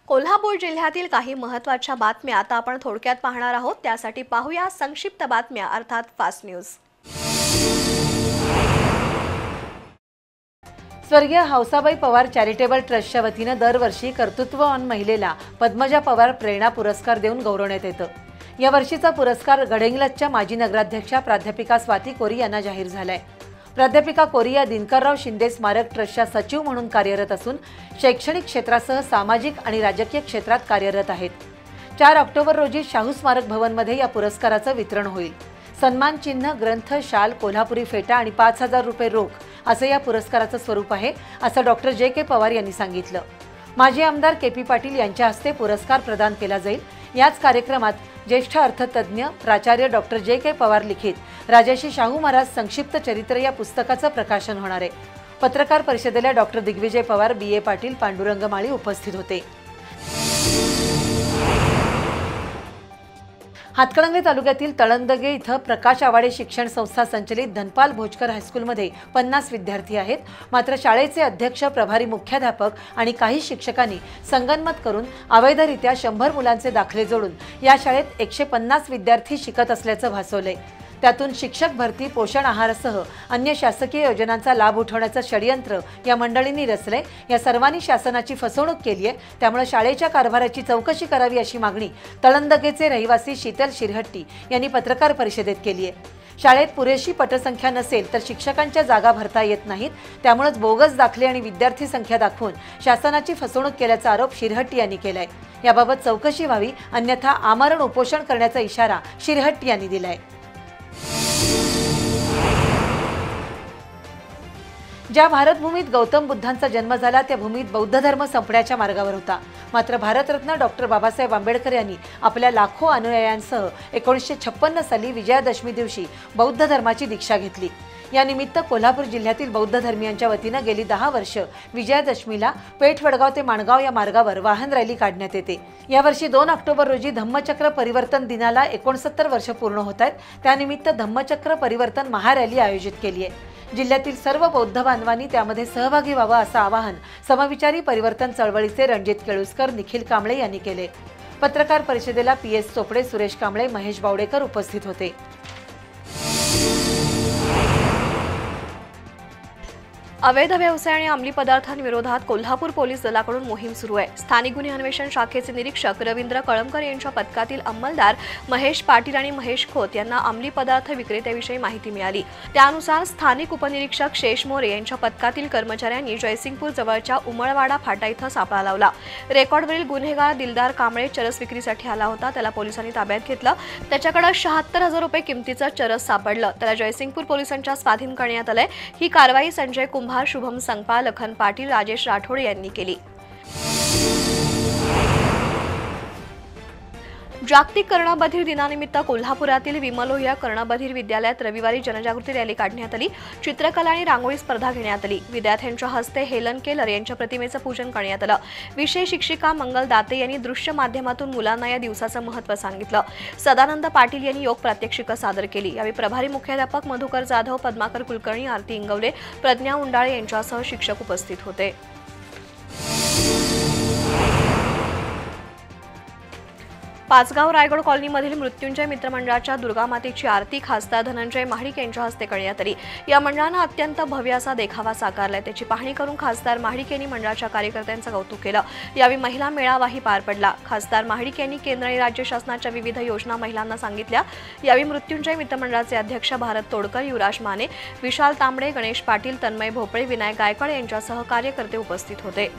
कोल्हापूर जिल्ह्यातील काही महत्त्वाच्या बातम्या आता आपण थोडक्यात पाहणार आहोत। त्यासाठी पाहूया संक्षिप्त बातम्या अर्थात फास्ट न्यूज। स्वर्गीय हौसाबाई पवार चॅरिटेबल ट्रस्टच्या वतीनं दरवर्षी कर्तृत्ववान महिलेला पद्मजा पवार प्रेरणा पुरस्कार देऊन गौरवण्यात येतं। या वर्षीचा पुरस्कार गडहिंग्लजच्या माजी नगराध्यक्षा प्राध्यापिका स्वाती कोरी यांना जाहीर झालाय। प्राध्यापिका कोरी या दिनकरराव शिंदे स्मारक ट्रस्टच्या सचिव म्हणून कार्यरत असून शैक्षणिक क्षेत्रासह सामाजिक आणि राजकीय क्षेत्रात कार्यरत आहेत। 4 ऑक्टोबर रोजी शाहू स्मारक भवनमध्ये या पुरस्काराचं वितरण होईल। सन्मान चिन्ह, ग्रंथ, शाल, कोल्हापुरी फेटा आणि 5000 रुपये रोख असं या पुरस्काराचं स्वरूप आहे, असं डॉक्टर जे.के. पवार यांनी सांगितलं। माजी आमदार के.पी. पाटील यांच्या हस्ते पुरस्कार प्रदान केला जाईल। याच कार्यक्रमात ज्येष्ठ अर्थतज्ञ प्राचार्य डॉक्टर जे.के. पवार लिखित राजर्षी शाहू महाराज संक्षिप्त चरित्र या पुस्तकाचं प्रकाशन होणार आहे। पत्रकार परिषदेला डॉक्टर दिग्विजय पवार, बी.ए. पाटील, पांडुरंग माळी उपस्थित होते। हातकणंगले तालुक्यातील तळंदगे इथं प्रकाश आवाडे शिक्षण संस्था संचलित धनपाल भोजकर हायस्कूलमध्ये 50 विद्यार्थी आहेत। मात्र शाळेचे अध्यक्ष, प्रभारी मुख्याध्यापक आणि काही शिक्षकांनी संगनमत करून अवैधरित्या 100 मुलांचे दाखले जोडून या शाळेत 150 विद्यार्थी शिकत असल्याचं भासवलंय। त्यातून शिक्षक भरती, पोषण आहारासह अन्य शासकीय योजनांचा लाभ उठवण्याचं षडयंत्र या मंडळींनी रचलंय। या सर्वांनी शासनाची फसवणूक केली आहे, त्यामुळे शाळेच्या कारभाराची चौकशी करावी अशी मागणी तळंदगेचे रहिवासी शीतल शिरहट्टी यांनी पत्रकार परिषदेत केली आहे। शाळेत पुरेशी पटसंख्या नसेल तर शिक्षकांच्या जागा भरता येत नाहीत, त्यामुळेच बोगस दाखले आणि विद्यार्थी संख्या दाखवून शासनाची फसवणूक केल्याचा आरोप शिरहट्टी यांनी केलाय। याबाबत चौकशी व्हावी, अन्यथा आमरण उपोषण करण्याचा इशारा शिरहट्टी यांनी दिलाय। ज्या भारतभूमीत गौतम बुद्धांचा जन्म झाला त्या भूमीत बौद्ध धर्म संपण्याच्या मार्गावर होता। मात्र भारतरत्न डॉक्टर बाबासाहेब आंबेडकर यांनी आपल्या लाखो अनुयायांसह 1956 साली विजयादशमी दिवशी बौद्ध धर्माची दीक्षा घेतली। या निमित्त कोल्हापूर जिल्ह्यातील बौद्ध धर्मीयांच्या वतीनं गेली 10 वर्ष विजयादशमीला पेठ, वडगाव ते माणगाव या मार्गावर वाहन रॅली काढण्यात येते। यावर्षी 2 ऑक्टोबर रोजी धम्मचक्र परिवर्तन दिनाला 69 वर्ष पूर्ण होत आहेत। त्यानिमित्त धम्मचक्र परिवर्तन महारॅली आयोजित केली आहे। जिल्ह्यातील सर्व बौद्ध बांधवांनी त्यामध्ये सहभागी व्हावं असं आवाहन समविचारी परिवर्तन चळवळीचे रणजित केळुसकर, निखिल कांबळे यांनी केले। पत्रकार परिषदेला पी.एस. चोपडे, सुरेश कांबळे, महेश बावडेकर उपस्थित होते। अवैध व्यवसाय आणि अंमली पदार्थांविरोधात कोल्हापूर पोलीस दलाकडून मोहीम सुरू आहे। स्थानिक गुन्हे अन्वेषण शाखेचे निरीक्षक रवींद्र कळमकर यांच्या पथकातील अंमलदार महेश पाटील आणि महेश खोत यांना अंमली पदार्थ विक्रेत्याविषयी माहिती मिळाली। त्यानुसार स्थानिक उपनिरीक्षक शेष मोरे यांच्या पथकातील कर्मचाऱ्यांनी जयसिंगपूर जवळच्या उमळवाडा फाटा इथं सापळा लावला। रेकॉर्डवरील गुन्हेगार दिलदार कांबळे चरस विक्रीसाठी आला होता। त्याला पोलिसांनी ताब्यात घेतलं। त्याच्याकडे 76,000 रुपये किमतीचं चरस सापडलं। त्याला जयसिंगपूर पोलिसांच्या स्वाधीन करण्यात आलंय। ही कारवाई संजय कुंभार, शुभम संगपाळ, लखन पाटील, राजेश राठोड यांनी केली। जागतिक कर्णबधीर दिनानिमित्त कोल्हापुरातील विमलोह्या कर्णबधीर विद्यालयात रविवारी जनजागृती रॅली काढण्यात आली। चित्रकला आणि रांगोळी स्पर्धा घेण्यात आली। विद्यार्थ्यांच्या हस्ते हेलन केलर यांच्या प्रतिमेचं पूजन करण्यात आलं। विषय शिक्षिका मंगल दाते यांनी दृश्य माध्यमातून मुलांना या दिवसाचं महत्त्व सांगितलं। सदानंद पाटील यांनी योग प्रात्यक्षिकं सादर केली। यावेळी प्रभारी मुख्याध्यापक मधुकर जाधव, पद्माकर कुलकर्णी, आरती इंगवले, प्रज्ञा उंडाळे यांच्यासह शिक्षक उपस्थित होते। पाचगाव रायगड कॉलनीमधील मृत्युंजय मित्रमंडळाच्या दुर्गामातेची आरती खासदार धनंजय महाडिक यांच्या हस्ते करण्यात आली। या मंडळानं अत्यंत भव्य असा देखावा साकारलाय। त्याची पाहणी करून खासदार महाडिक यांनी मंडळाच्या कार्यकर्त्यांचं कौतुक केलं। यावेळी महिला मेळावाही पार पडला। खासदार महाडिक यांनी केंद्र आणि राज्य शासनाच्या विविध योजना महिलांना सांगितल्या। यावेळी मृत्युंजय मित्रमंडळाचे अध्यक्ष भारत तोडकर, युवराज माने, विशाल तांबडे, गणेश पाटील, तन्मय भोपळे, विनायक गायकवाड यांच्यासह कार्यकर्ते उपस्थित होते।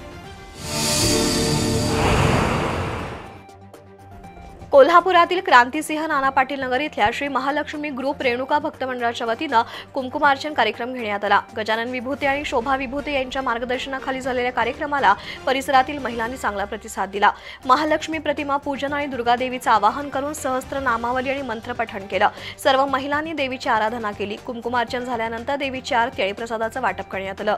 कोल्हापुरातील क्रांतिसिंह नाना पाटील नगर इथल्या श्री महालक्ष्मी ग्रुप रेणुका भक्त मंडळाच्या वतीनं कुंकुमार्चन कार्यक्रम घेण्यात आला। गजानन विभूते आणि शोभा विभूते यांच्या मार्गदर्शनाखाली झालेल्या कार्यक्रमाला परिसरातील महिलांनी चांगला प्रतिसाद दिला। महालक्ष्मी प्रतिमा पूजन आणि दुर्गादेवीचं आवाहन करून सहस्त्र नामावली आणि मंत्रपठण केलं। सर्व महिलांनी देवीची आराधना केली। कुंकुमार्चन झाल्यानंतर देवीची आरती आणि प्रसादाचं वाटप करण्यात आलं।